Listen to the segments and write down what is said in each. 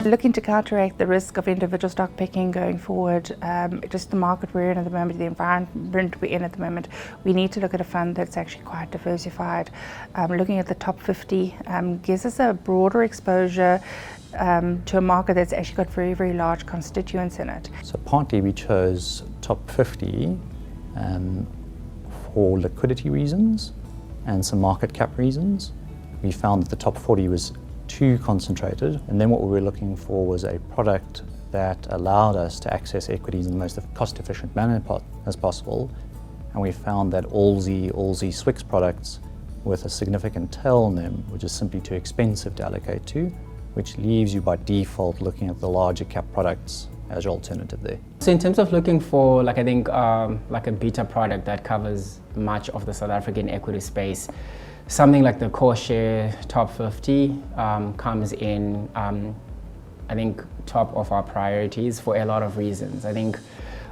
Looking to counteract the risk of individual stock picking going forward, just the market we're in at the moment, the environment we're in at the moment, we need to look at a fund that's actually quite diversified. Looking at the top 50 gives us a broader exposure to a market that's actually got very, very large constituents in it. So partly we chose top 50 for liquidity reasons and some market cap reasons. We found that the top 40 was too concentrated, and then what we were looking for was a product that allowed us to access equities in the most cost-efficient manner as possible, and we found that Aussie Swix products with a significant tail on them were just simply too expensive to allocate to, which leaves you by default looking at the larger cap products as your alternative there. So in terms of looking for, like a beta product that covers much of the South African equity space, something like the CoreShares top 50 comes in, I think, top of our priorities for a lot of reasons. I think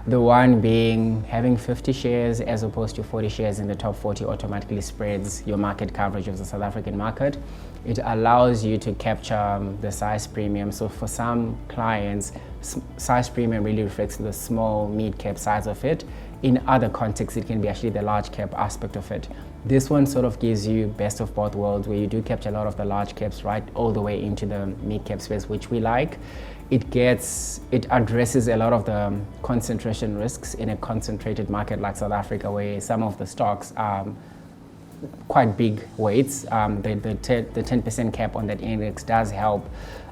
the one being having 50 shares as opposed to 40 shares in the top 40 automatically spreads your market coverage of the South African market. It allows you to capture the size premium. So for some clients, size premium really reflects the small, mid-cap size of it. In other contexts, it can be actually the large cap aspect of it. This one sort of gives you best of both worlds, where you do capture a lot of the large caps right all the way into the mid-cap space, which we like. It addresses a lot of the concentration risks in a concentrated market like South Africa, where some of the stocks are quite big weights. The 10% cap on that index does help,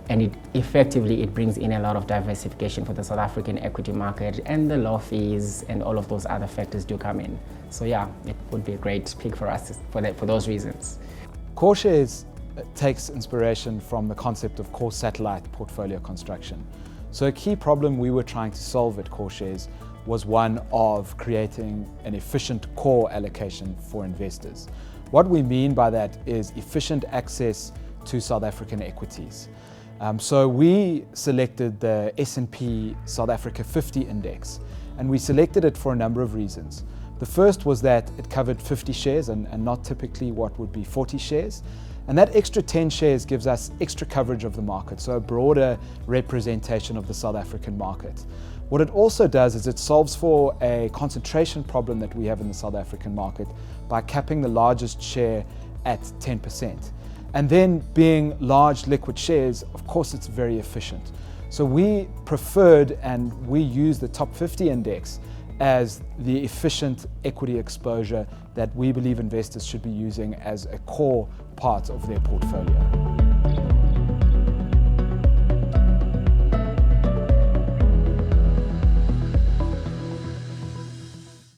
and it brings in a lot of diversification for the South African equity market, and the low fees and all of those other factors do come in. So yeah, it would be a great pick for us for those reasons. CoreShares takes inspiration from the concept of core satellite portfolio construction. So a key problem we were trying to solve at CoreShares was one of creating an efficient core allocation for investors. What we mean by that is efficient access to South African equities. So we selected the S&P South Africa 50 index, and we selected it for a number of reasons. The first was that it covered 50 shares and not typically what would be 40 shares. And that extra 10 shares gives us extra coverage of the market, so a broader representation of the South African market. What it also does is it solves for a concentration problem that we have in the South African market by capping the largest share at 10%. And then being large liquid shares, of course, it's very efficient. So we preferred and we use the top 50 index as the efficient equity exposure that we believe investors should be using as a core part of their portfolio.